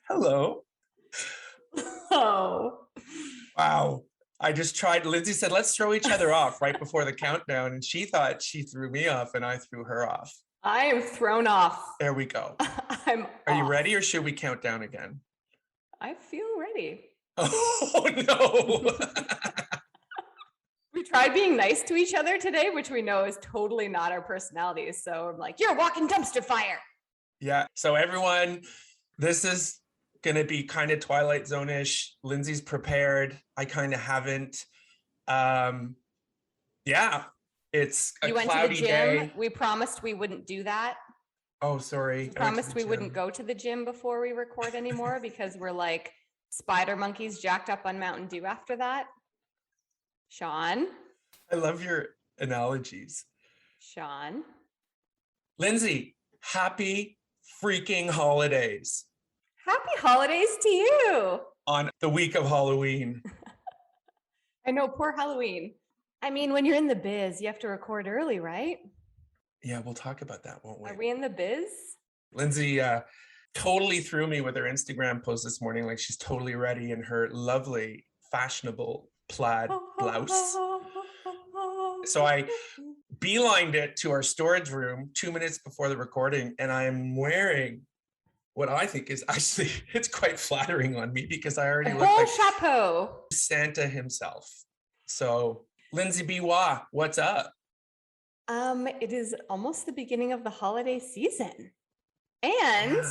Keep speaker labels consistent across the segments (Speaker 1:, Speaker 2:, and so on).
Speaker 1: Hello.
Speaker 2: Oh,
Speaker 1: Wow. I just tried. Lindsay said, let's throw each other off right before the countdown. And she thought she threw me off and I threw her off.
Speaker 2: I am thrown off.
Speaker 1: There we go.
Speaker 2: I'm
Speaker 1: Are you
Speaker 2: off.
Speaker 1: ready or should we count down again?
Speaker 2: I feel ready.
Speaker 1: Oh, no.
Speaker 2: We tried being nice to each other today, which we know is totally not our personalities. So I'm like, you're a walking dumpster fire.
Speaker 1: Yeah. So everyone, this is going to be kind of Twilight Zone-ish. Lindsay's prepared. I kind of haven't. Yeah. It's a
Speaker 2: You went to the
Speaker 1: cloudy
Speaker 2: gym.
Speaker 1: day.
Speaker 2: We promised we wouldn't do that.
Speaker 1: Oh, sorry.
Speaker 2: We promised we wouldn't go to the gym before we record anymore because we're like spider monkeys jacked up on Mountain Dew after that. Sean.
Speaker 1: I love your analogies.
Speaker 2: Sean.
Speaker 1: Lindsay, happy freaking holidays
Speaker 2: Happy holidays to you.
Speaker 1: on the week of Halloween.
Speaker 2: I know, poor Halloween. I mean, when you're in the biz, you have to record early, right?
Speaker 1: Yeah, we'll talk about that, won't we?
Speaker 2: Are we in the biz?
Speaker 1: Lindsay totally threw me with her Instagram post this morning. Like she's totally ready in her lovely, fashionable plaid blouse. So I beelined it to our storage room 2 minutes before the recording, and I'm wearing what I think is actually, it's quite flattering on me because I already look like
Speaker 2: chapeau.
Speaker 1: Santa himself. So Lindsay Biwa, what's up?
Speaker 2: It is almost the beginning of the holiday season. And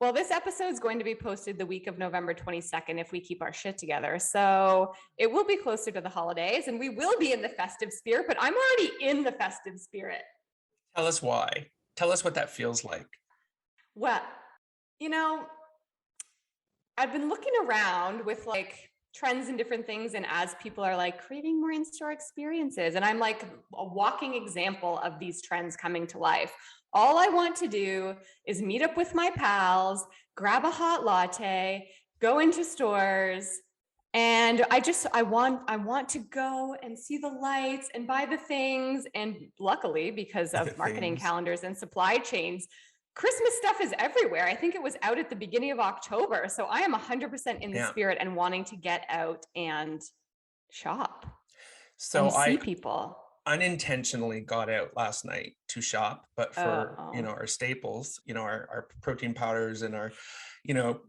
Speaker 2: well, this episode is going to be posted the week of November 22nd if we keep our shit together. So it will be closer to the holidays and we will be in the festive spirit, but I'm already in the festive spirit.
Speaker 1: Tell us why. Tell us what that feels like.
Speaker 2: Well, you know, I've been looking around with like trends and different things, and as people are like craving more in-store experiences, and I'm like a walking example of these trends coming to life. All I want to do is meet up with my pals, grab a hot latte, go into stores, and I want to go and see the lights and buy the things. And luckily, because of marketing calendars and supply chains, Christmas stuff is everywhere. I think it was out at the beginning of October. So I am 100% in the spirit and wanting to get out and shop.
Speaker 1: So
Speaker 2: and see people.
Speaker 1: Unintentionally got out last night to shop, but for our staples, our protein powders and our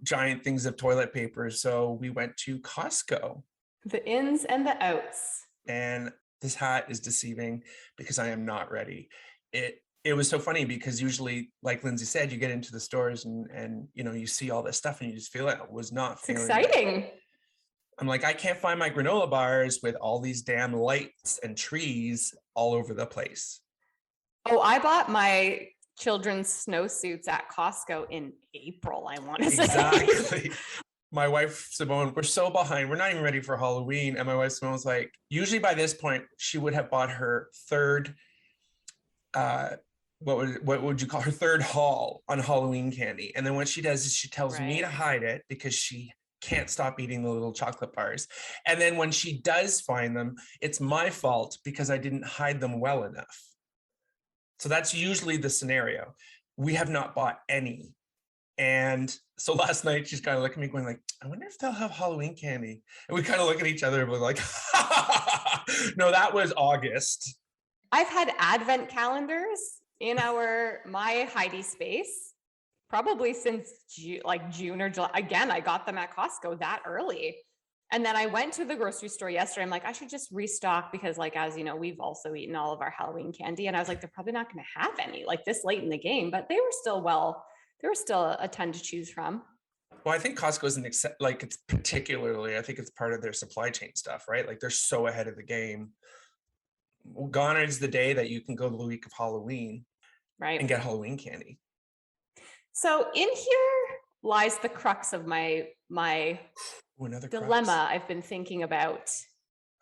Speaker 1: giant things of toilet paper. So we went to Costco.
Speaker 2: The ins and the outs.
Speaker 1: And this hat is deceiving because I am not ready. It was so funny because usually, like Lindsay said, you get into the stores and you see all this stuff and you just feel it. I was not feeling
Speaker 2: exciting.
Speaker 1: It. I'm like, I can't find my granola bars with all these damn lights and trees all over the place.
Speaker 2: Oh, I bought my children's snowsuits at Costco in April, I want to say.
Speaker 1: Exactly. My wife, Simone, we're so behind. We're not even ready for Halloween. And my wife, Simone, was like, usually by this point, she would have bought her third, what would you call her third haul on Halloween candy. And then what she does is she tells me to hide it because she can't stop eating the little chocolate bars. And then when she does find them, it's my fault because I didn't hide them well enough. So that's usually the scenario. We have not bought any. And so last night she's kind of looking at me going like, I wonder if they'll have Halloween candy. And we kind of look at each other and we're like, no, that was August.
Speaker 2: I've had advent calendars in my Heidi space probably since June or July. Again, I got them at Costco that early. And then I went to the grocery store yesterday. I'm like, I should just restock because as you know, we've also eaten all of our Halloween candy. And I was like, they're probably not going to have any this late in the game, but there were still a ton to choose from.
Speaker 1: Well, I think Costco isn't it's particularly, I think it's part of their supply chain stuff, right? Like they're so ahead of the game. Gone is the day that you can go the week of Halloween and get Halloween candy.
Speaker 2: So in here lies the crux of my dilemma crux. I've been thinking about.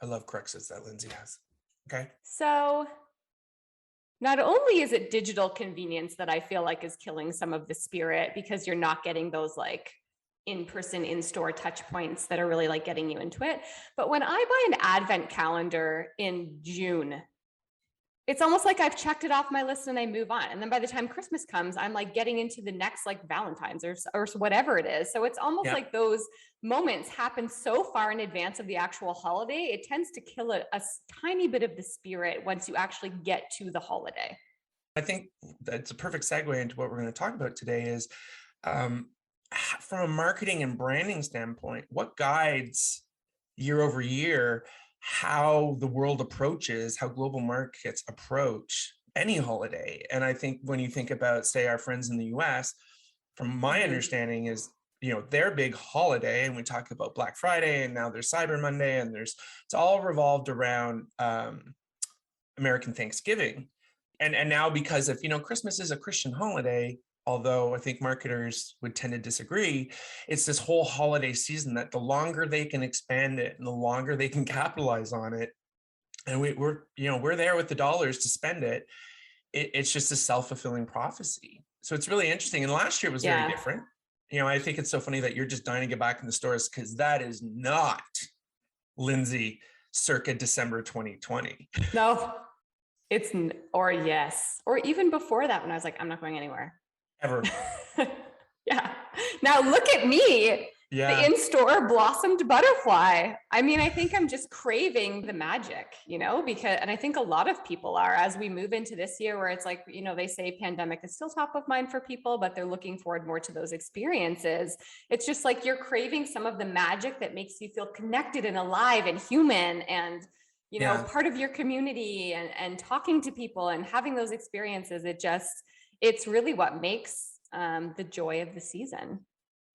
Speaker 1: I love cruxes that Lindsay has. Okay.
Speaker 2: So not only is it digital convenience that I feel like is killing some of the spirit because you're not getting those in-person, in-store touch points that are really getting you into it. But when I buy an advent calendar in June, it's almost like I've checked it off my list and I move on. And then by the time Christmas comes, I'm like getting into the next like Valentine's or whatever it is. So it's almost like those moments happen so far in advance of the actual holiday. It tends to kill a tiny bit of the spirit once you actually get to the holiday.
Speaker 1: I think that's a perfect segue into what we're going to talk about today is from a marketing and branding standpoint, what guides year over year how the world approaches, how global markets approach any holiday. And I think when you think about, say, our friends in the US, from my understanding is, their big holiday, and we talk about Black Friday and now there's Cyber Monday and it's all revolved around American Thanksgiving. And now because of, Christmas is a Christian holiday, although I think marketers would tend to disagree, it's this whole holiday season that the longer they can expand it and the longer they can capitalize on it, and we're there with the dollars to spend it, it's just a self-fulfilling prophecy. So it's really interesting. And last year was very different. I think it's so funny that you're just dying to get back in the stores because that is not Lindsay circa December 2020.
Speaker 2: No, or yes. Or even before that when I was like, I'm not going anywhere.
Speaker 1: Ever.
Speaker 2: Yeah. Now look at me. Yeah. The in-store blossomed butterfly. I mean, I think I'm just craving the magic, and I think a lot of people are as we move into this year where it's like, they say pandemic is still top of mind for people, but they're looking forward more to those experiences. It's just like you're craving some of the magic that makes you feel connected and alive and human and, part of your community and talking to people and having those experiences. It's really what makes the joy of the season.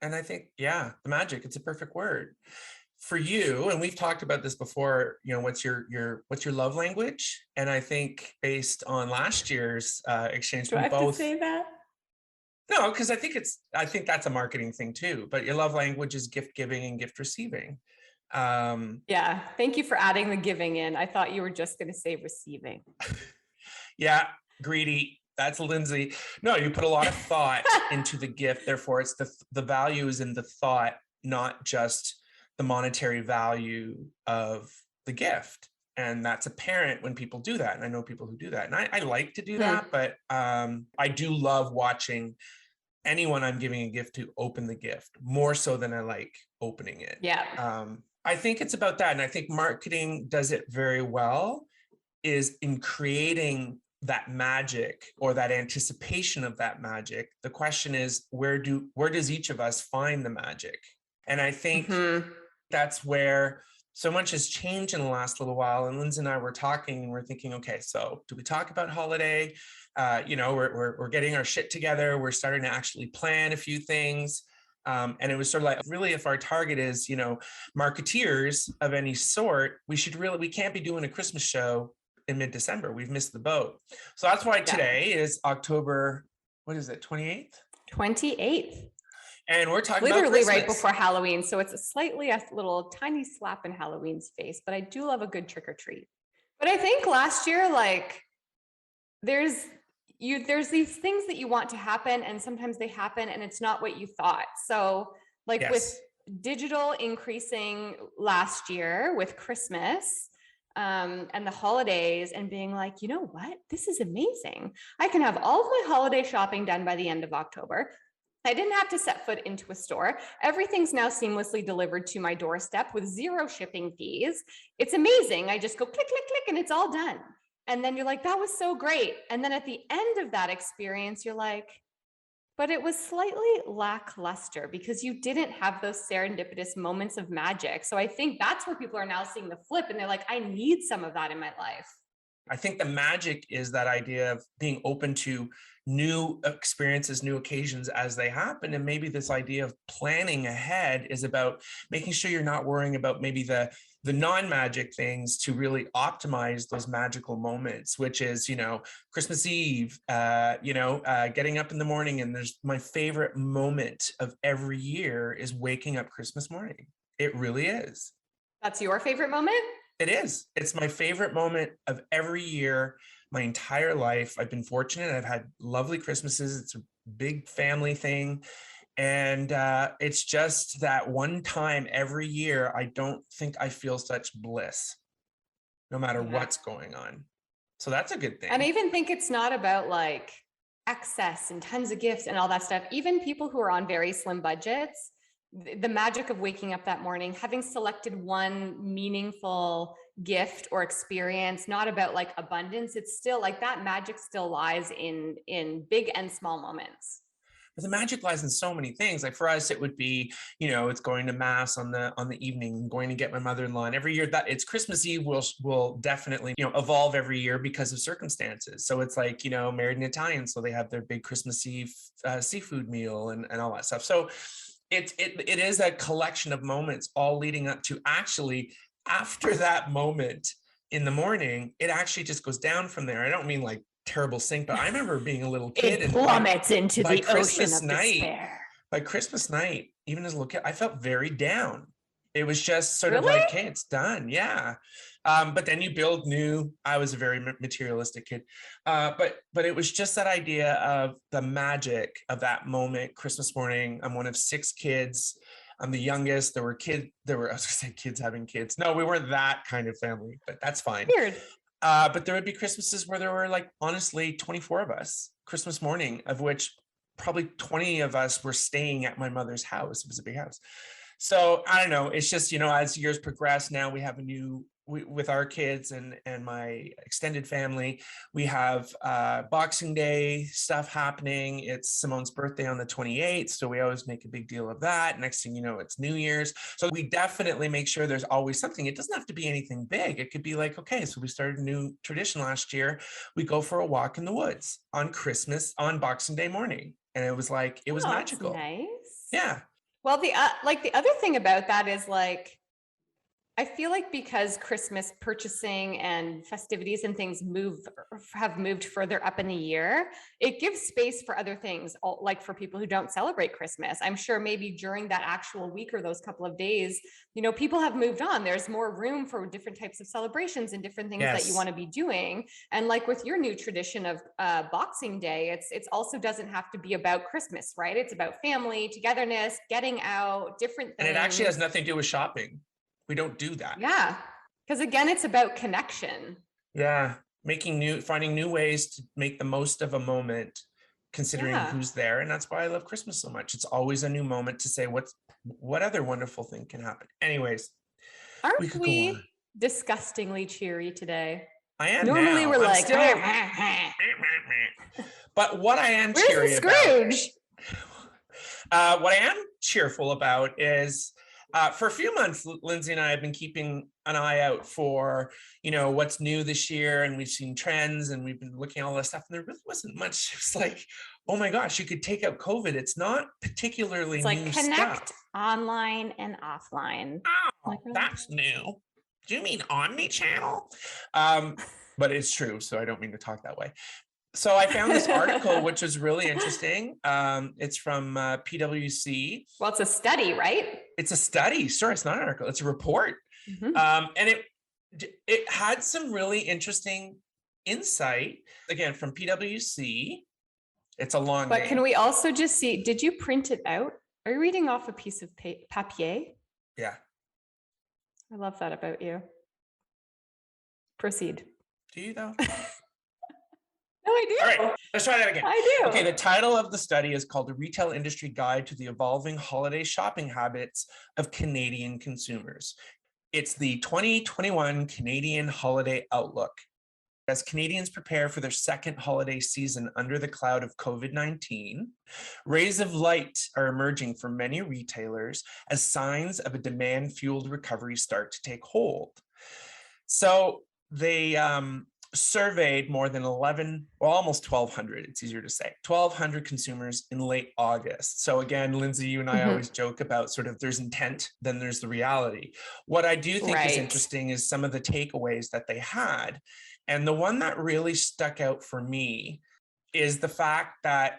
Speaker 1: And I think, the magic, it's a perfect word for you. And we've talked about this before, what's your love language? And I think based on last year's exchange,
Speaker 2: do I have to say that?
Speaker 1: No, because I think that's a marketing thing too, but your love language is gift giving and gift receiving.
Speaker 2: Yeah. Thank you for adding the giving in. I thought you were just going to say receiving.
Speaker 1: Yeah. Greedy. That's Lindsay. No, you put a lot of thought into the gift. Therefore, it's the value is in the thought, not just the monetary value of the gift. And that's apparent when people do that. And I know people who do that. And I like to do that, but I do love watching anyone I'm giving a gift to open the gift more so than I like opening it.
Speaker 2: Yeah.
Speaker 1: I think it's about that. And I think marketing does it very well, is in creating that magic or that anticipation of that magic. The question is, where does each of us find the magic? And I think that's where so much has changed in the last little while. And Lindsay and I were talking and we're thinking, okay, so do we talk about holiday? We're getting our shit together. We're starting to actually plan a few things. And it was sort of like, really, if our target is, marketeers of any sort, we can't be doing a Christmas show in mid-December. We've missed the boat. So that's why today is October, what is it, 28th?
Speaker 2: 28th.
Speaker 1: And we're talking
Speaker 2: literally
Speaker 1: about
Speaker 2: right before Halloween. So it's a little tiny slap in Halloween's face, but I do love a good trick or treat. But I think last year, like there's these things that you want to happen and sometimes they happen and it's not what you thought. So like with digital increasing last year with Christmas, and the holidays and being like, you know what, this is amazing. I can have all of my holiday shopping done by the end of October. I didn't have to set foot into a store. Everything's now seamlessly delivered to my doorstep with 0 shipping fees. It's amazing. I just go click, click, click, and it's all done. And then you're like, that was so great. And then at the end of that experience, you're like, but it was slightly lackluster because you didn't have those serendipitous moments of magic. So I think that's where people are now seeing the flip and they're like, I need some of that in my life.
Speaker 1: I think the magic is that idea of being open to new experiences, new occasions as they happen. And maybe this idea of planning ahead is about making sure you're not worrying about maybe the non-magic things to really optimize those magical moments, which is, Christmas Eve, getting up in the morning. And there's my favorite moment of every year is waking up Christmas morning. It really is.
Speaker 2: That's your favorite moment?
Speaker 1: It is. It's my favorite moment of every year, my entire life. I've been fortunate. I've had lovely Christmases. It's a big family thing. And it's just that one time every year, I don't think I feel such bliss, no matter what's going on. So that's a good thing.
Speaker 2: And I even think it's not about like excess and tons of gifts and all that stuff. Even people who are on very slim budgets, the magic of waking up that morning, having selected one meaningful gift or experience, not about like abundance, it's still like that magic still lies in big and small moments.
Speaker 1: But the magic lies in so many things. Like for us, it would be, it's going to mass on the evening, going to get my mother-in-law. And every year that it's Christmas Eve will definitely, evolve every year because of circumstances. So it's like, married an Italian, so they have their big Christmas Eve seafood meal and all that stuff. So it is a collection of moments all leading up to actually after that moment in the morning, it actually just goes down from there. I don't mean like terrible sink, but I remember being a little kid
Speaker 2: and plummets into the
Speaker 1: Christmas
Speaker 2: ocean of despair.
Speaker 1: By Christmas night, even as a little kid, I felt very down. It was just sort of like, hey, it's done. Yeah. But then you build new. I was a very materialistic kid. But it was just that idea of the magic of that moment, Christmas morning. I'm one of 6 kids. I'm the youngest. I was gonna say kids having kids. No, we weren't that kind of family, but that's fine.
Speaker 2: Weird.
Speaker 1: But there would be Christmases where there were like, honestly, 24 of us Christmas morning, of which probably 20 of us were staying at my mother's house. It was a big house. So I don't know. It's just, as years progress, now we have with our kids and my extended family, we have Boxing Day stuff happening. It's Simone's birthday on the 28th. So we always make a big deal of that. Next thing you know, it's New Year's. So we definitely make sure there's always something. It doesn't have to be anything big. It could be like, okay, so we started a new tradition last year. We go for a walk in the woods on Boxing Day morning. And it was like, it was magical.
Speaker 2: Nice.
Speaker 1: Yeah.
Speaker 2: Well, the other thing about that is like, I feel like because Christmas purchasing and festivities and things have moved further up in the year, it gives space for other things, like for people who don't celebrate Christmas. I'm sure maybe during that actual week or those couple of days, people have moved on. There's more room for different types of celebrations and different things that you want to be doing. And like with your new tradition of Boxing Day, it's also doesn't have to be about Christmas, right? It's about family, togetherness, getting out, different things.
Speaker 1: And it actually has nothing to do with shopping. We don't do that.
Speaker 2: Yeah. Because again, it's about connection.
Speaker 1: Yeah. Finding new ways to make the most of a moment, considering who's there. And that's why I love Christmas so much. It's always a new moment to say, what other wonderful thing can happen? Anyways.
Speaker 2: Aren't we disgustingly cheery today?
Speaker 1: I am.
Speaker 2: Normally we're like,
Speaker 1: still... But what I am cheery about. What I am cheerful about is for a few months, Lindsay and I have been keeping an eye out for, what's new this year. And we've seen trends and we've been looking at all this stuff. And there really wasn't much. It was like, oh my gosh, you could take out COVID. It's not particularly new
Speaker 2: like connect
Speaker 1: stuff.
Speaker 2: Online and offline.
Speaker 1: Oh, like, that's new. Do you mean omni-channel? But it's true. So I don't mean to talk that way. So I found this article, which was really interesting. It's from PwC.
Speaker 2: Well, it's a study, right?
Speaker 1: It's a study. Sorry, it's not an article. It's a report. Mm-hmm. And it had some really interesting insight, again, from PwC. It's a long name.
Speaker 2: Can we also just see, did you print it out? Are you reading off a piece of papier?
Speaker 1: Yeah.
Speaker 2: I love that about you. Proceed.
Speaker 1: Do you though?
Speaker 2: No, I do.
Speaker 1: All right, let's try that again.
Speaker 2: I do.
Speaker 1: Okay, the title of the study is called The Retail Industry Guide to the Evolving Holiday Shopping Habits of Canadian Consumers. It's the 2021 Canadian Holiday Outlook. As Canadians prepare for their second holiday season under the cloud of COVID-19, rays of light are emerging for many retailers as signs of a demand-fueled recovery start to take hold. So they surveyed more than almost 1,200, it's easier to say, 1,200 consumers in late August. So again, Lindsay, you and I always joke about sort of there's intent, then there's the reality. What I do think is interesting is some of the takeaways that they had. And the one that really stuck out for me is the fact that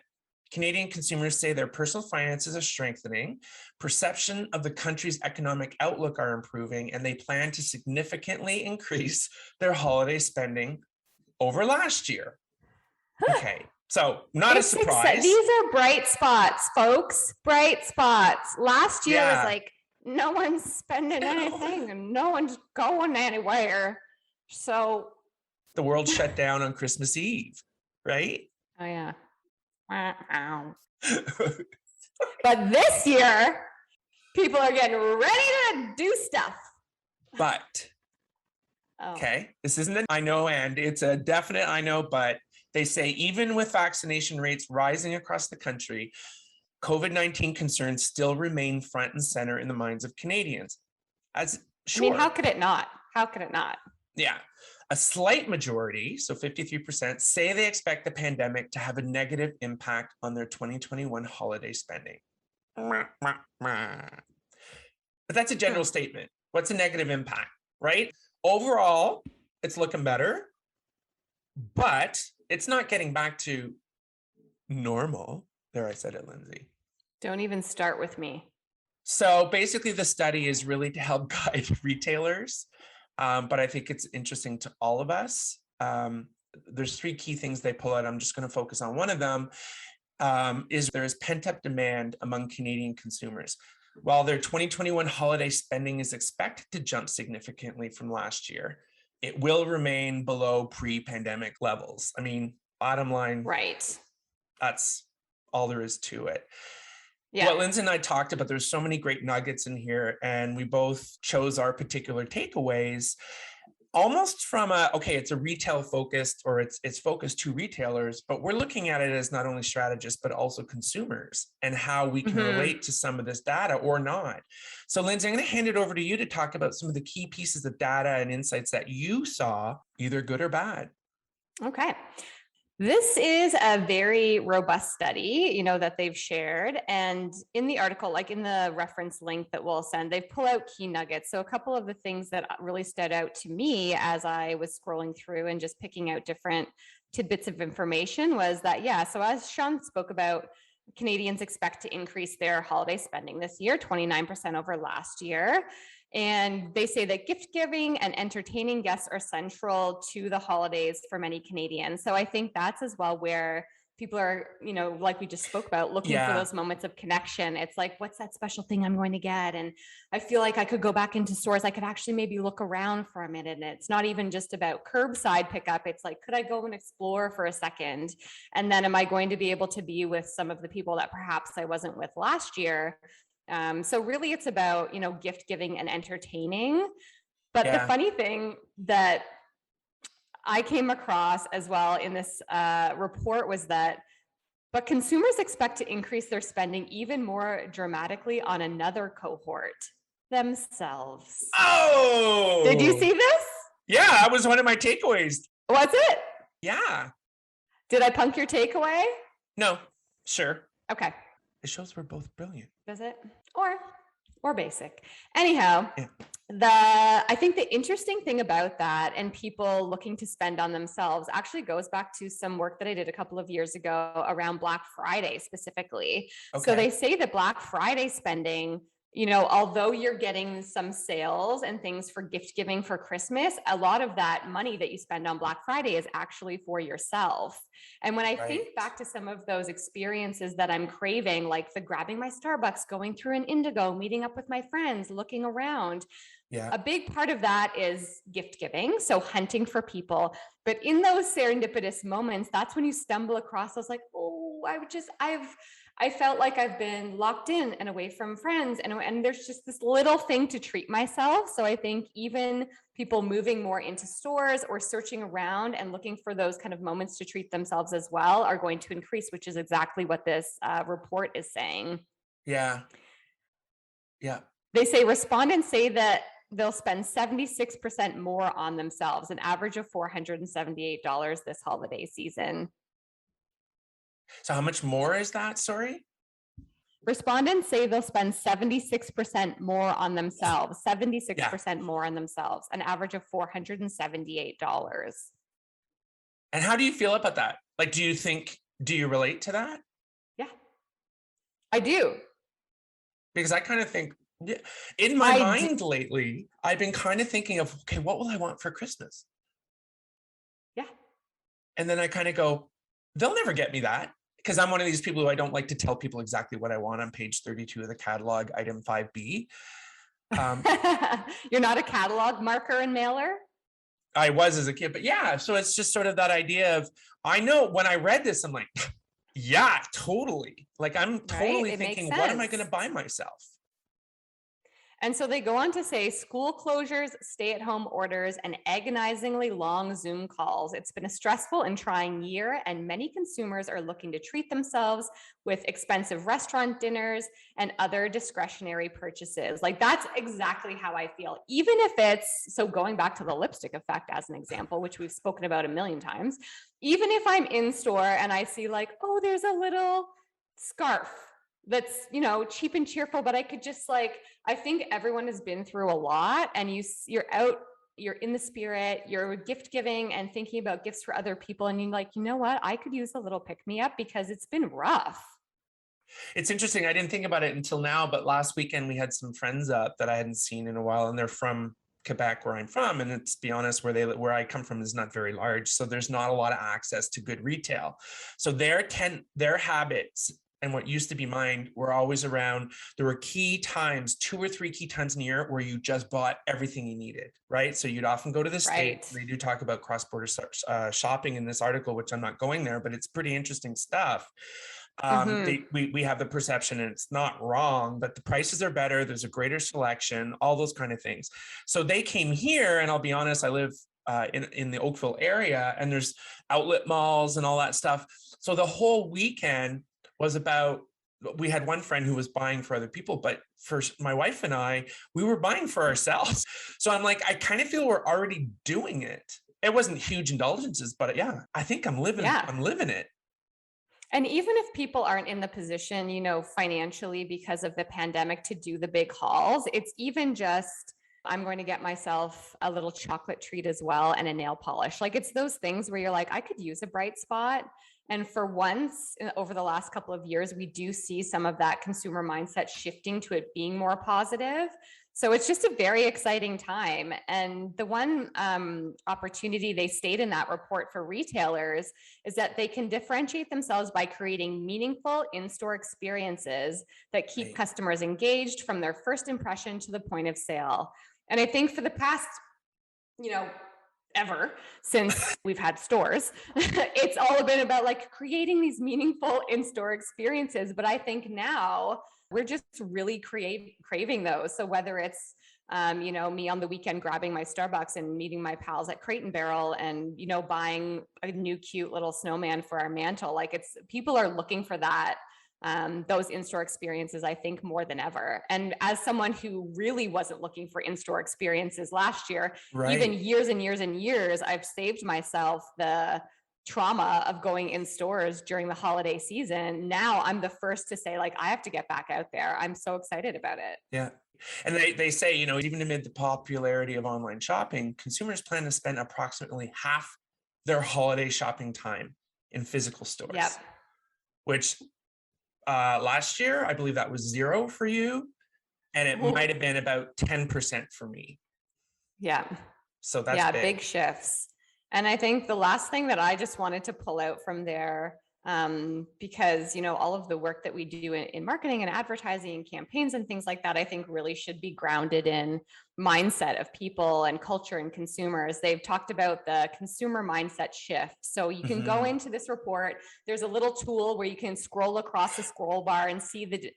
Speaker 1: Canadian consumers say their personal finances are strengthening, perception of the country's economic outlook are improving, and they plan to significantly increase their holiday spending over last year. Okay, so not a surprise.
Speaker 2: These are bright spots, folks. Bright spots. Last year was like, no one's spending anything and no one's going anywhere. So
Speaker 1: the world shut down on Christmas Eve, right?
Speaker 2: Oh yeah. But this year, people are getting ready to do stuff.
Speaker 1: But, okay, this isn't an I know, and it's a definite I know, but they say even with vaccination rates rising across the country, COVID-19 concerns still remain front and center in the minds of Canadians. As sure.
Speaker 2: I mean, how could it not? How could it not?
Speaker 1: Yeah. A slight majority, so 53%, say they expect the pandemic to have a negative impact on their 2021 holiday spending. But that's a general statement. What's a negative impact, right? Overall, it's looking better, but it's not getting back to normal. There, I said it, Lindsay.
Speaker 2: Don't even start with me.
Speaker 1: So basically, the study is really to help guide retailers, but I think it's interesting to all of us. There's 3 key things they pull out. I'm just going to focus on one of them. Is there is pent-up demand among Canadian consumers. While their 2021 holiday spending is expected to jump significantly from last year, it will remain below pre-pandemic levels. I mean, bottom line,
Speaker 2: right?
Speaker 1: That's all there is to it.
Speaker 2: Yeah.
Speaker 1: What Lindsay and I talked about, there's so many great nuggets in here, and we both chose our particular takeaways almost from it's a retail focused, or it's focused to retailers, but we're looking at it as not only strategists, but also consumers and how we can relate to some of this data or not. So Lindsay, I'm going to hand it over to you to talk about some of the key pieces of data and insights that you saw, either good or bad.
Speaker 2: Okay. This is a very robust study, that they've shared. And in the article, like in the reference link that we'll send, they've pulled out key nuggets. So a couple of the things that really stood out to me as I was scrolling through and just picking out different tidbits of information was that, so as Sean spoke about, Canadians expect to increase their holiday spending this year, 29% over last year. And they say that gift giving and entertaining guests are central to the holidays for many Canadians. So I think that's as well where people are, like we just spoke about, looking for those moments of connection. It's like, what's that special thing I'm going to get? And I feel like I could go back into stores. I could actually maybe look around for a minute. And it's not even just about curbside pickup. It's like, could I go and explore for a second? And then am I going to be able to be with some of the people that perhaps I wasn't with last year? So really it's about, gift giving and entertaining. But the funny thing that I came across as well in this report was that, but consumers expect to increase their spending even more dramatically on another cohort, themselves.
Speaker 1: Oh!
Speaker 2: Did you see this?
Speaker 1: Yeah, that was one of my takeaways.
Speaker 2: Was it?
Speaker 1: Yeah.
Speaker 2: Did I punk your takeaway?
Speaker 1: No, sure.
Speaker 2: Okay.
Speaker 1: It shows we're both brilliant.
Speaker 2: Does it? Or basic. Anyhow, I think the interesting thing about that and people looking to spend on themselves actually goes back to some work that I did a couple of years ago around Black Friday specifically. Okay. So they say that Black Friday spending, although you're getting some sales and things for gift giving for Christmas, a lot of that money that you spend on Black Friday is actually for yourself. And when I think back to some of those experiences that I'm craving, like the grabbing my Starbucks, going through an Indigo, meeting up with my friends, looking around, a big part of that is gift giving. So hunting for people. But in those serendipitous moments, that's when you stumble across those like, I felt like I've been locked in and away from friends, and there's just this little thing to treat myself. So I think even people moving more into stores or searching around and looking for those kind of moments to treat themselves as well are going to increase, which is exactly what this report is saying. Yeah. They say respondents say that they'll spend 76% more on themselves, an average of $478 this holiday season.
Speaker 1: So how much more is that? Sorry?
Speaker 2: Respondents say they'll spend 76% more on themselves, 76% more on themselves, an average of $478.
Speaker 1: And how do you feel about that? Like, do you relate to that?
Speaker 2: Yeah, I do.
Speaker 1: Because I kind of think, in my mind lately, I've been kind of thinking of, okay, what will I want for Christmas?
Speaker 2: Yeah.
Speaker 1: And then I kind of go, they'll never get me that, because I'm one of these people who I don't like to tell people exactly what I want on page 32 of the catalog, item 5B.
Speaker 2: You're not a catalog marker and mailer?
Speaker 1: I was as a kid, but yeah. So it's just sort of that idea of, I know when I read this, I'm like, yeah, totally. Like I'm
Speaker 2: right?
Speaker 1: totally
Speaker 2: It makes
Speaker 1: thinking, what am I going
Speaker 2: sense.
Speaker 1: to buy myself?
Speaker 2: And so they go on to say school closures, stay-at-home orders, and agonizingly long Zoom calls. It's been a stressful and trying year, and many consumers are looking to treat themselves with expensive restaurant dinners and other discretionary purchases. Like that's exactly how I feel. Even if it's, so going back to the lipstick effect as an example, which we've spoken about a million times, even if I'm in store and I see like, oh, there's a little scarf that's, cheap and cheerful, but I could just like, I think everyone has been through a lot, and you're out, you're in the spirit, you're gift giving and thinking about gifts for other people, and you're like, you know what, I could use a little pick me up because it's been rough.
Speaker 1: It's interesting. I didn't think about it until now, but last weekend we had some friends up that I hadn't seen in a while, and they're from Quebec, where I'm from. And it's, be honest, where I come from is not very large. So there's not a lot of access to good retail. So their habits and what used to be mine were always around. There were key times, 2 or 3 key times in a year where you just bought everything you needed, right? So you'd often go to the States.
Speaker 2: Right.
Speaker 1: They do talk about cross-border shopping in this article, which I'm not going there, but it's pretty interesting stuff.
Speaker 2: Mm-hmm.
Speaker 1: We have the perception, and it's not wrong, but the prices are better, there's a greater selection, all those kind of things. So they came here, and I'll be honest, I live in the Oakville area, and there's outlet malls and all that stuff. So the whole weekend was about, we had one friend who was buying for other people, but for my wife and I, we were buying for ourselves. So I'm like, I kind of feel we're already doing it. It wasn't huge indulgences, but yeah, I think I'm living
Speaker 2: Yeah.
Speaker 1: it.
Speaker 2: And even if people aren't in the position, financially because of the pandemic to do the big hauls, it's even just, I'm going to get myself a little chocolate treat as well and a nail polish. Like it's those things where you're like, I could use a bright spot. And for once over the last couple of years, we do see some of that consumer mindset shifting to it being more positive. So it's just a very exciting time. And the one opportunity they state in that report for retailers is that they can differentiate themselves by creating meaningful in-store experiences that keep
Speaker 1: Right.
Speaker 2: customers engaged from their first impression to the point of sale. And I think for the past, ever since we've had stores, it's all been about like creating these meaningful in-store experiences. But I think now we're just really craving those. So whether it's me on the weekend grabbing my Starbucks and meeting my pals at Crate and Barrel and, buying a new cute little snowman for our mantle, like it's, people are looking for that, those in-store experiences, I think, more than ever. And as someone who really wasn't looking for in-store experiences last year, even
Speaker 1: Right.
Speaker 2: years and years and years, I've saved myself the trauma of going in stores during the holiday season. Now I'm the first to say, like, I have to get back out there. I'm so excited about it.
Speaker 1: Yeah. And they say, even amid the popularity of online shopping, consumers plan to spend approximately half their holiday shopping time in physical
Speaker 2: Yep.
Speaker 1: stores, which last year, I believe that was 0 for you. And it might have been about 10% for me.
Speaker 2: Yeah.
Speaker 1: So that's
Speaker 2: Yeah,
Speaker 1: big.
Speaker 2: big shifts. And I think the last thing that I just wanted to pull out from there, because all of the work that we do in marketing and advertising and campaigns and things like that, I think really should be grounded in mindset of people and culture and consumers. They've talked about the consumer mindset shift. So you can go into this report. There's a little tool where you can scroll across the scroll bar and see the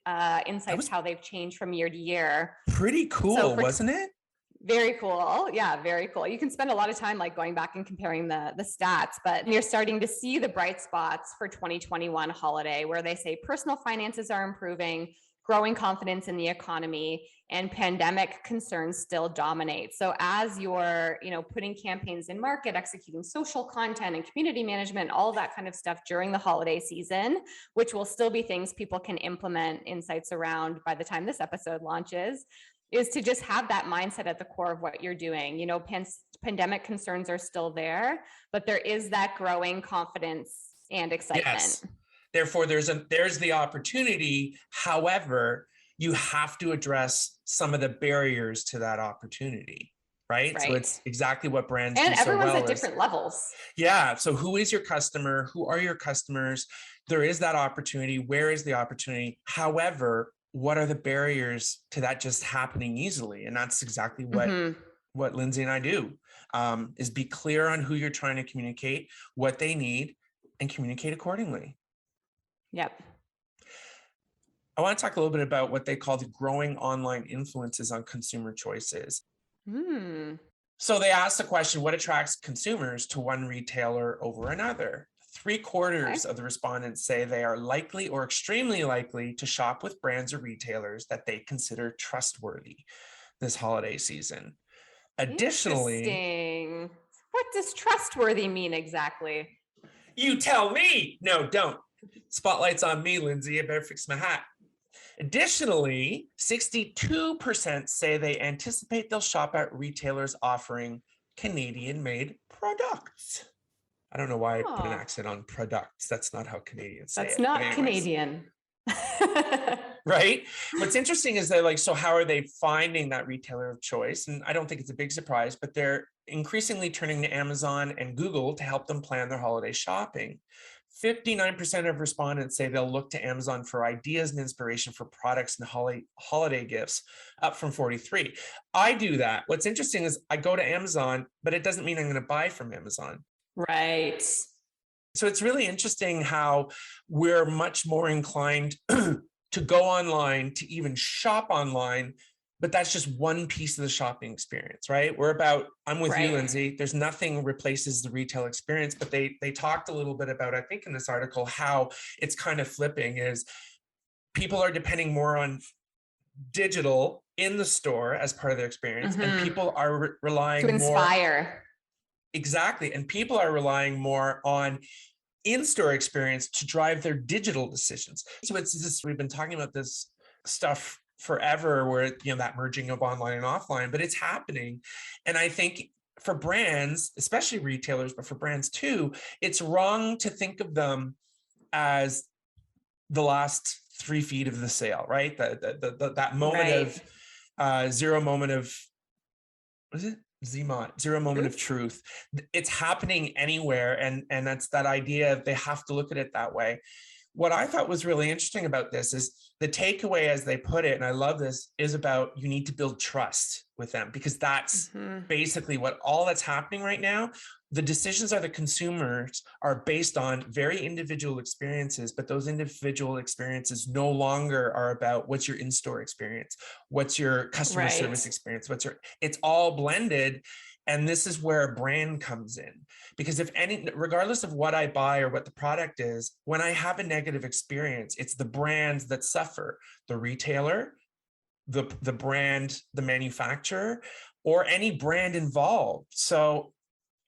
Speaker 2: insights, how they've changed from year to year.
Speaker 1: Pretty cool, wasn't it?
Speaker 2: Very cool. Yeah, very cool. You can spend a lot of time like going back and comparing the stats, but you're starting to see the bright spots for 2021 holiday where they say personal finances are improving, growing confidence in the economy, and pandemic concerns still dominate. So as you're, putting campaigns in market, executing social content and community management, all that kind of stuff during the holiday season, which will still be things people can implement insights around by the time this episode launches, is to just have that mindset at the core of what you're doing. Pandemic concerns are still there, but there is that growing confidence and excitement.
Speaker 1: Yes. Therefore, there's the opportunity. However, you have to address some of the barriers to that opportunity, right? So it's exactly what brands
Speaker 2: and
Speaker 1: do so
Speaker 2: everyone's
Speaker 1: well
Speaker 2: at different levels.
Speaker 1: Yeah. So who is your customer? Who are your customers? There is that opportunity. Where is the opportunity? However, what are the barriers to that just happening easily? And that's exactly what what Lindsay and I do, is be clear on who you're trying to communicate, what they need, and communicate accordingly.
Speaker 2: Yep.
Speaker 1: I want to talk a little bit about what they call the growing online influences on consumer choices. So they asked the question, what attracts consumers to one retailer over another? 3/4 of the respondents say they are likely or extremely likely to shop with brands or retailers that they consider trustworthy this holiday season. Additionally,
Speaker 2: what does trustworthy mean exactly?
Speaker 1: You tell me. No, don't. Spotlight's on me, Lindsay. I better fix my hat. Additionally, 62% say they anticipate they'll shop at retailers offering Canadian-made products. I don't know why I put an accent on products. That's not how Canadians say it.
Speaker 2: That's not Canadian.
Speaker 1: Right? What's interesting is they're like, so how are they finding that retailer of choice? And I don't think it's a big surprise, but they're increasingly turning to Amazon and Google to help them plan their holiday shopping. 59% of respondents say they'll look to Amazon for ideas and inspiration for products and holiday gifts, up from 43. I do that. What's interesting is I go to Amazon, but it doesn't mean I'm going to buy from Amazon.
Speaker 2: Right.
Speaker 1: So it's really interesting how we're much more inclined to go online, to even shop online, but that's just one piece of the shopping experience, right? I'm with you, Lindsay. There's nothing replaces the retail experience, but they talked a little bit about, I think in this article, how it's kind of flipping is people are depending more on digital in the store as part of their experience, and people are relying
Speaker 2: to inspire.
Speaker 1: More, exactly. And people are relying more on in-store experience to drive their digital decisions. So it's just, we've been talking about this stuff forever where, that merging of online and offline, but it's happening. And I think for brands, especially retailers, but for brands too, it's wrong to think of them as the last 3 feet of the sale, right? That moment of zero moment of, what is it? Zero moment of truth. It's happening anywhere. And that's that idea of they have to look at it that way. What I thought was really interesting about this is the takeaway, as they put it, and I love this, is about you need to build trust with them, because that's basically what all that's happening right now. The decisions of the consumers are based on very individual experiences, but those individual experiences no longer are about what's your in-store experience, what's your customer service experience, it's all blended. And this is where a brand comes in, because regardless of what I buy or what the product is, when I have a negative experience, it's the brands that suffer, the retailer, the brand, the manufacturer, or any brand involved. So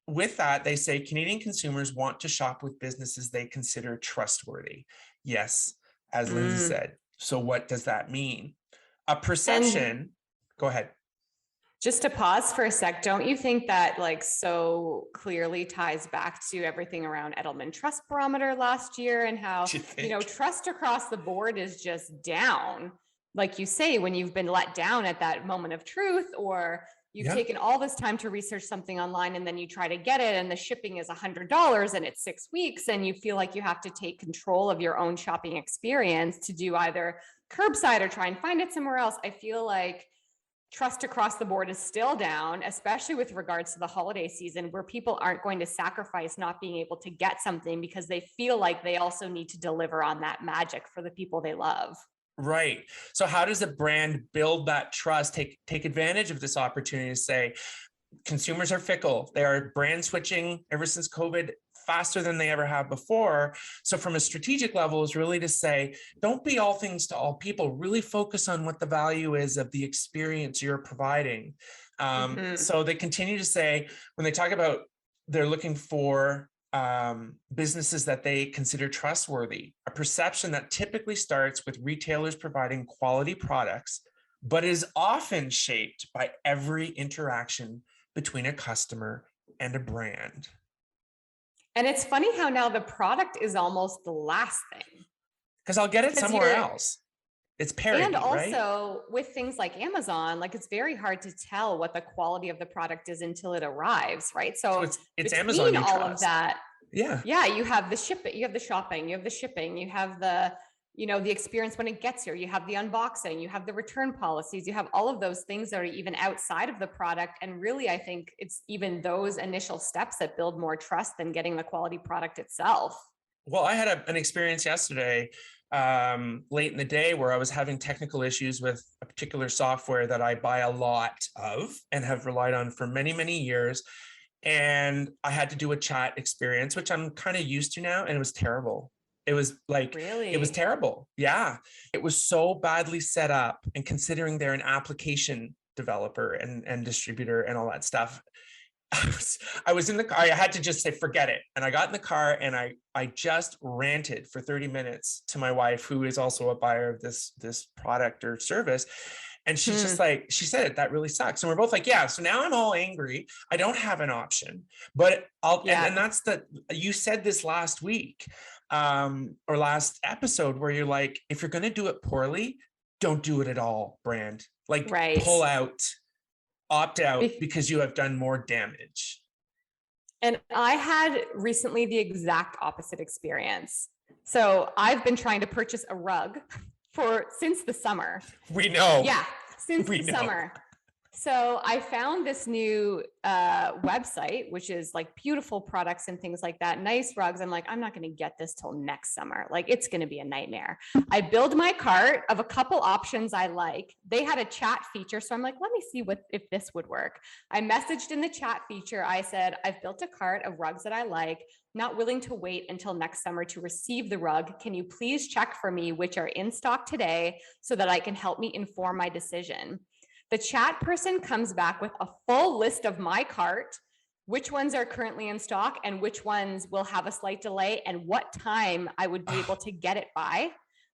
Speaker 1: with that, they say Canadian consumers want to shop with businesses they consider trustworthy. Yes, as Lindsay said. So what does that mean? A perception, go ahead.
Speaker 2: Just to pause for a sec, don't you think that so clearly ties back to everything around Edelman Trust Barometer last year and how, trust across the board is just down? Like you say, when you've been let down at that moment of truth, or you've taken all this time to research something online and then you try to get it and the shipping is $100 and it's 6 weeks and you feel like you have to take control of your own shopping experience to do either curbside or try and find it somewhere else. I feel like trust across the board is still down, especially with regards to the holiday season, where people aren't going to sacrifice not being able to get something because they feel like they also need to deliver on that magic for the people they love.
Speaker 1: Right. So how does a brand build that trust, take advantage of this opportunity to say consumers are fickle. They are brand switching ever since COVID faster than they ever have before. So from a strategic level is really to say, don't be all things to all people, really focus on what the value is of the experience you're providing. So they continue to say, when they talk about they're looking for businesses that they consider trustworthy, a perception that typically starts with retailers providing quality products, but is often shaped by every interaction between a customer and a brand.
Speaker 2: And it's funny how now the product is almost the last thing.
Speaker 1: Because I'll get it somewhere else. It's parody,
Speaker 2: and also
Speaker 1: right?
Speaker 2: with things like Amazon, it's very hard to tell what the quality of the product is until it arrives, right? So
Speaker 1: it's Amazon.
Speaker 2: All of that,
Speaker 1: yeah,
Speaker 2: you have the shipping, you have the shopping, you have the shipping, you have the the experience when it gets here. You have the unboxing, you have the return policies, you have all of those things that are even outside of the product. And really, I think it's even those initial steps that build more trust than getting the quality product itself.
Speaker 1: Well, I had an experience yesterday, late in the day, where I was having technical issues with a particular software that I buy a lot of and have relied on for many, many years. And I had to do a chat experience, which I'm kind of used to now. And it was terrible. It was like,
Speaker 2: Really?
Speaker 1: it was terrible. Yeah. It was so badly set up. And considering they're an application developer and distributor and all that stuff, I was in the car. I had to just say, forget it. And I got in the car and I just ranted for 30 minutes to my wife, who is also a buyer of this product or service. And she's just like, she said it, that really sucks. And we're both like, yeah. So now I'm all angry. I don't have an option, but and that's you said this last week, or last episode, where you're like, if you're going to do it poorly, don't do it at all, brand. Like, pull out, opt out, because you have done more damage.
Speaker 2: And I had recently the exact opposite experience. So I've been trying to purchase a rug since the summer.
Speaker 1: We know.
Speaker 2: Yeah, since the summer. So I found this new website, which is like beautiful products and things like that, nice rugs. I'm like, I'm not going to get this till next summer. Like, it's going to be a nightmare. I build my cart of a couple options I like. They had a chat feature. So I'm like, let me see if this would work. I messaged in the chat feature. I said, I've built a cart of rugs that I like, not willing to wait until next summer to receive the rug. Can you please check for me which are in stock today so that I can help me inform my decision? The chat person comes back with a full list of my cart, which ones are currently in stock and which ones will have a slight delay and what time I would be able to get it by.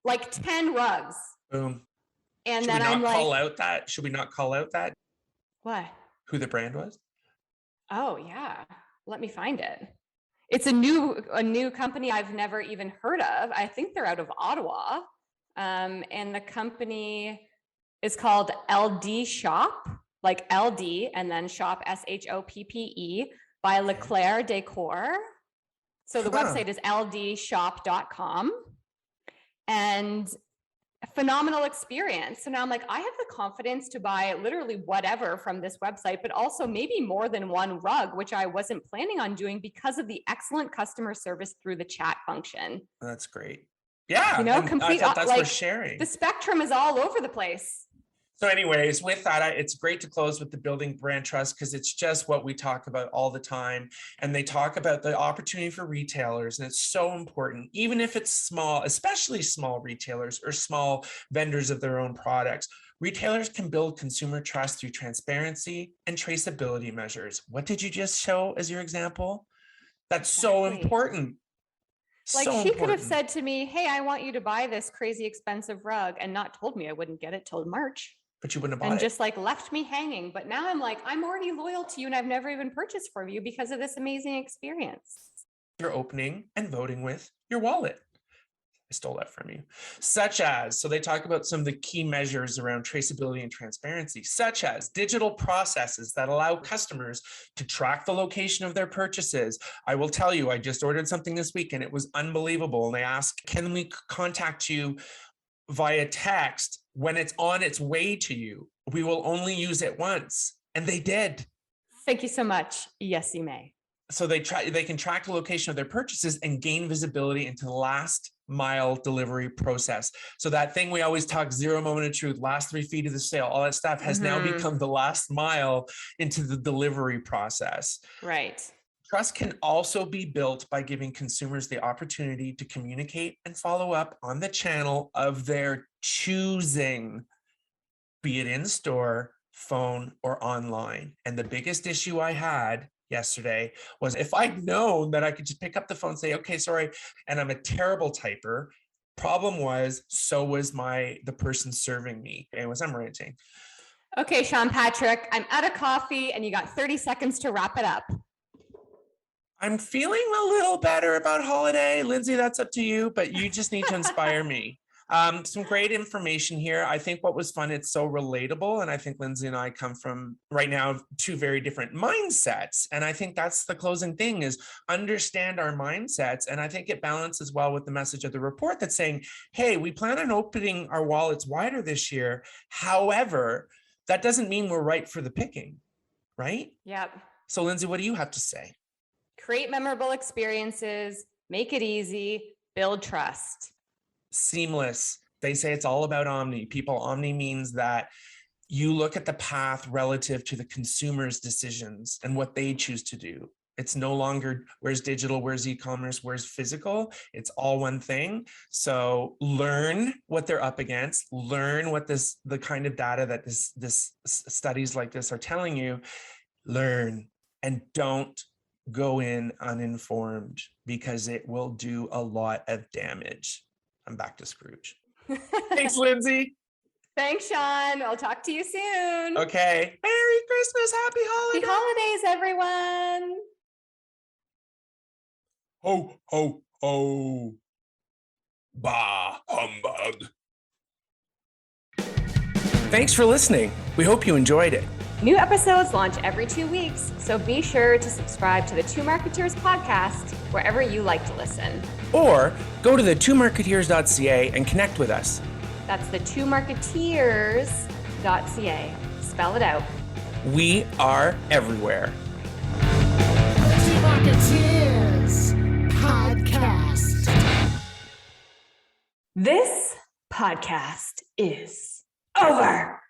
Speaker 2: Like 10 rugs.
Speaker 1: Boom.
Speaker 2: And then I'm like,
Speaker 1: should we not call out that?
Speaker 2: What?
Speaker 1: Who the brand was?
Speaker 2: Oh yeah. Let me find it. It's a new company I've never even heard of. I think they're out of Ottawa. And the company is called LD Shop, like LD, and then shop SHOPPE by Leclerc Decor. So the website is ldshop.com, and a phenomenal experience. So now I'm like, I have the confidence to buy literally whatever from this website, but also maybe more than one rug, which I wasn't planning on doing because of the excellent customer service through the chat function.
Speaker 1: That's great. Yeah.
Speaker 2: Complete.
Speaker 1: That's worth sharing.
Speaker 2: The spectrum is all over the place.
Speaker 1: So anyways, with that, it's great to close with the building brand trust, because it's just what we talk about all the time. And they talk about the opportunity for retailers, and it's so important, even if it's small, especially small retailers or small vendors of their own products. Retailers can build consumer trust through transparency and traceability measures. What did you just show as your example? That's so important.
Speaker 2: Like, she could have said to me, hey, I want you to buy this crazy expensive rug, and not told me I wouldn't get it till March.
Speaker 1: But you wouldn't have bought it.
Speaker 2: And just like left me hanging. But now I'm like, I'm already loyal to you and I've never even purchased from you because of this amazing experience.
Speaker 1: You're opening and voting with your wallet. I stole that from you. So they talk about some of the key measures around traceability and transparency, such as digital processes that allow customers to track the location of their purchases. I will tell you, I just ordered something this week and it was unbelievable. And they asked, can we contact you via text when it's on its way to you? We will only use it once. And they did.
Speaker 2: Thank you so much. Yes, you may.
Speaker 1: So they can track the location of their purchases and gain visibility into the last mile delivery process. So that thing we always talk, 0 moment of truth, last 3 feet of the sale, all that stuff has now become the last mile into the delivery process.
Speaker 2: Right.
Speaker 1: Trust can also be built by giving consumers the opportunity to communicate and follow up on the channel of their choosing, be it in store, phone, or online. And the biggest issue I had yesterday was, if I'd known that I could just pick up the phone and say, okay, sorry, and I'm a terrible typer. Problem was, so was the person serving me. Anyways, I'm ranting.
Speaker 2: Okay, Sean Patrick, I'm out of coffee and you got 30 seconds to wrap it up.
Speaker 1: I'm feeling a little better about holiday. Lindsay, that's up to you, but you just need to inspire me. Some great information here. I think what was fun, it's so relatable. And I think Lindsay and I come from right now 2 very different mindsets. And I think that's the closing thing is understand our mindsets. And I think it balances well with the message of the report that's saying, hey, we plan on opening our wallets wider this year. However, that doesn't mean we're right for the picking, right?
Speaker 2: Yep.
Speaker 1: So Lindsay, what do you have to say?
Speaker 2: Create memorable experiences, make it easy, build trust.
Speaker 1: Seamless. They say it's all about omni. Omni means that you look at the path relative to the consumer's decisions and what they choose to do. It's no longer where's digital, where's e-commerce, where's physical. It's all one thing. So learn what they're up against, learn what the kind of data that this studies like this are telling you, learn, and don't go in uninformed because it will do a lot of damage. I'm back to Scrooge. Thanks, Lindsay.
Speaker 2: Thanks, Sean. I'll talk to you soon.
Speaker 1: Okay. Merry Christmas. Happy holidays.
Speaker 2: Happy holidays, everyone.
Speaker 1: Ho, ho, ho. Bah, humbug. Thanks for listening. We hope you enjoyed it.
Speaker 2: New episodes launch every 2 weeks, so be sure to subscribe to the Two Marketeers podcast wherever you like to listen.
Speaker 1: Or go to the twomarketeers.ca and connect with us.
Speaker 2: That's the twomarketeers.ca. Spell it out.
Speaker 1: We are everywhere.
Speaker 3: Two Marketeers podcast.
Speaker 2: This podcast is over.